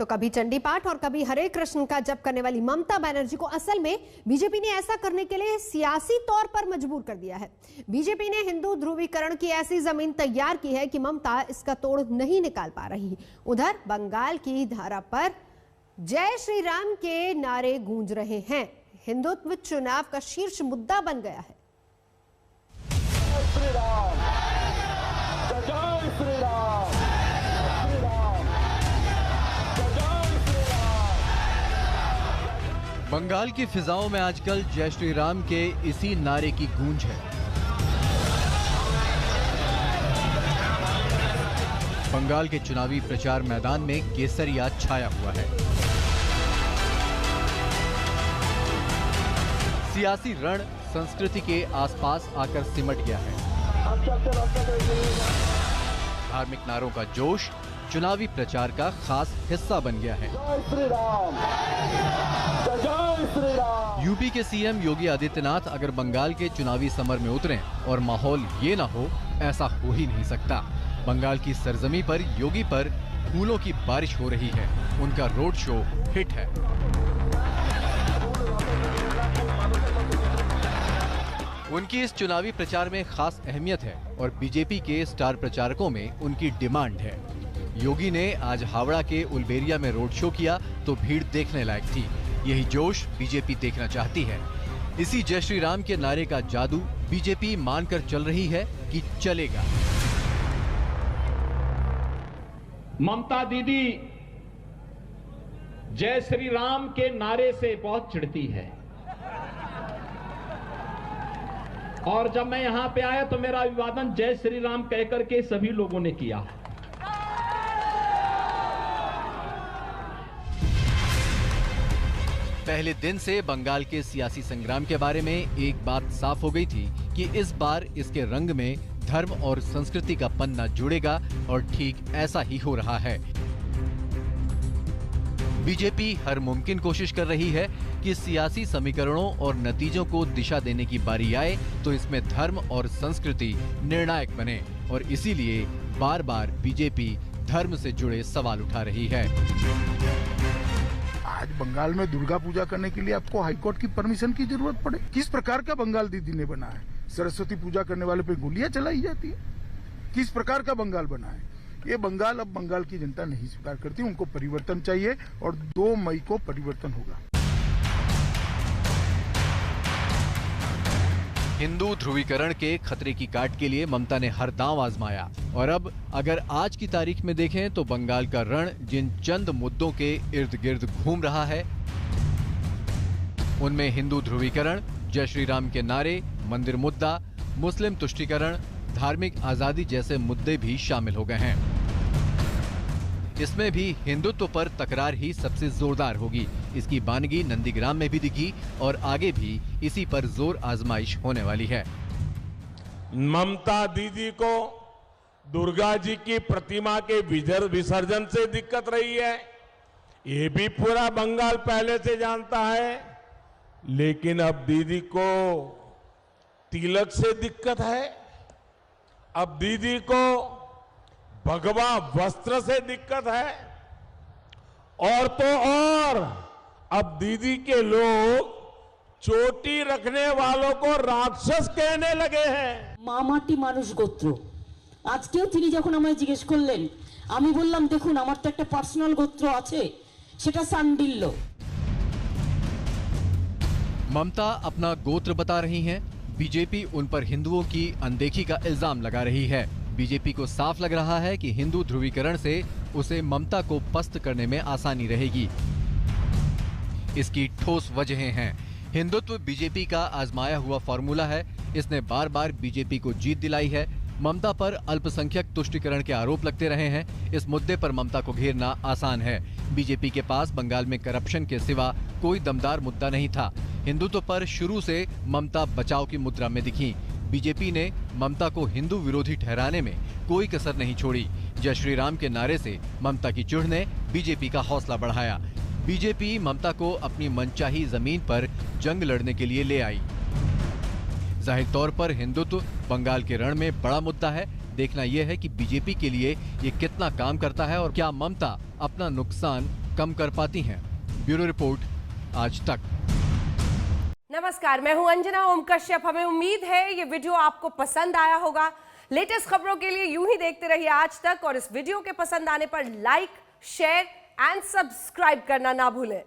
तो कभी चंडी पाठ और कभी हरे कृष्ण का जप करने वाली ममता बनर्जी को असल में बीजेपी ने ऐसा करने के लिए सियासी तौर पर मजबूर कर दिया है। बीजेपी ने हिंदू ध्रुवीकरण की ऐसी जमीन तैयार की है कि ममता इसका तोड़ नहीं निकाल पा रही। उधर बंगाल की धारा पर जय श्री राम के नारे गूंज रहे हैं। हिंदुत्व चुनाव का शीर्ष मुद्दा बन गया है। जय श्री राम, जय श्री राम, श्री राम, जय श्री राम। बंगाल की फिजाओं में आजकल जय श्री राम के इसी नारे की गूंज है। बंगाल के चुनावी प्रचार मैदान में केसरिया छाया हुआ है। सियासी रण संस्कृति के आसपास आकर सिमट गया है। धार्मिक नारों का जोश चुनावी प्रचार का खास हिस्सा बन गया है। जय श्री राम, जय श्री राम। यूपी के सीएम योगी आदित्यनाथ अगर बंगाल के चुनावी समर में उतरें और माहौल ये ना हो, ऐसा हो ही नहीं सकता। बंगाल की सरजमी पर योगी पर फूलों की बारिश हो रही है। उनका रोड शो हिट है। उनकी इस चुनावी प्रचार में खास अहमियत है और बीजेपी के स्टार प्रचारकों में उनकी डिमांड है। योगी ने आज हावड़ा के उलबेरिया में रोड शो किया तो भीड़ देखने लायक थी। यही जोश बीजेपी देखना चाहती है। इसी जय श्री राम के नारे का जादू बीजेपी मानकर चल रही है कि चलेगा। ममता दीदी जय श्री राम के नारे से बहुत चिढ़ती है और जब मैं यहां पे आया तो मेरा अभिवादन जय श्री राम कहकर के सभी लोगों ने किया। पहले दिन से बंगाल के सियासी संग्राम के बारे में एक बात साफ हो गई थी कि इस बार इसके रंग में धर्म और संस्कृति का पन्ना जुड़ेगा और ठीक ऐसा ही हो रहा है। बीजेपी हर मुमकिन कोशिश कर रही है कि सियासी समीकरणों और नतीजों को दिशा देने की बारी आए तो इसमें धर्म और संस्कृति निर्णायक बने और इसीलिए बार बार बीजेपी धर्म से जुड़े सवाल उठा रही है। आज बंगाल में दुर्गा पूजा करने के लिए आपको हाईकोर्ट की परमिशन की जरूरत पड़े? किस प्रकार का बंगाल दीदी ने बना है? सरस्वती पूजा करने वाले पे गोलियां चलाई जाती है? किस प्रकार का बंगाल बना है? ये बंगाल अब बंगाल की जनता नहीं स्वीकार करती। उनको परिवर्तन चाहिए और 2 मई को परिवर्तन होगा। हिंदू ध्रुवीकरण के खतरे की काट के लिए ममता ने हर दांव आजमाया और अब अगर आज की तारीख में देखें तो बंगाल का रण जिन चंद मुद्दों के इर्द गिर्द घूम रहा है उनमें हिंदू ध्रुवीकरण, जय श्री राम के नारे, मंदिर मुद्दा, मुस्लिम तुष्टीकरण, धार्मिक आजादी जैसे मुद्दे भी शामिल हो गए हैं। इसमें भी हिंदुत्व पर तकरार ही सबसे जोरदार होगी। इसकी बानगी नंदीग्राम में भी दिखी और आगे भी इसी पर जोर आजमाइश होने वाली है। ममता दीदी को दुर्गा जी की प्रतिमा के विसर्जन से दिक्कत रही है, ये भी पूरा बंगाल पहले से जानता है। लेकिन अब दीदी को तिलक से दिक्कत है, अब दीदी को भगवा वस्त्र से दिक्कत है और तो और अब दीदी के लोग चोटी रखने वालों को राक्षस कहने लगे हैं। মামাটি মানুষ গোত্র আজকেও তিনি যখন আমায় জিজ্ঞেস করলেন আমি বললাম দেখুন আমার তো একটা পার্সোনাল গোত্র আছে সেটা সান্ডিল্য। ममता अपना गोत्र बता रही हैं। बीजेपी उन पर हिंदुओं की अनदेखी का इल्जाम लगा रही है। बीजेपी को साफ लग रहा है कि हिंदू ध्रुवीकरण से उसे ममता को पस्त करने में आसानी रहेगी। इसकी ठोस वजहें हैं। हिंदुत्व बीजेपी का आजमाया हुआ फॉर्मूला है। इसने बार बार बीजेपी को जीत दिलाई है। ममता पर अल्पसंख्यक तुष्टीकरण के आरोप लगते रहे हैं। इस मुद्दे पर ममता को घेरना आसान है। बीजेपी के पास बंगाल में करप्शन के सिवा कोई दमदार मुद्दा नहीं था। हिंदुत्व पर शुरू से ममता बचाव की मुद्रा में दिखी। बीजेपी ने ममता को हिंदू विरोधी ठहराने में कोई कसर नहीं छोड़ी। जय श्री राम के नारे से ममता की चिढ़ ने बीजेपी का हौसला बढ़ाया। बीजेपी ममता को अपनी मनचाही जमीन पर जंग लड़ने के लिए ले आई। जाहिर तौर पर हिंदुत्व बंगाल के रण में बड़ा मुद्दा है। देखना यह है कि बीजेपी के लिए ये कितना काम करता है और क्या ममता अपना नुकसान कम कर पाती हैं। ब्यूरो रिपोर्ट, आज तक। नमस्कार, मैं हूं अंजना ओम कश्यप। हमें उम्मीद है ये वीडियो आपको पसंद आया होगा। लेटेस्ट खबरों के लिए यूं ही देखते रहिए आज तक, और इस वीडियो के पसंद आने पर लाइक, शेयर एंड सब्सक्राइब करना ना भूलें।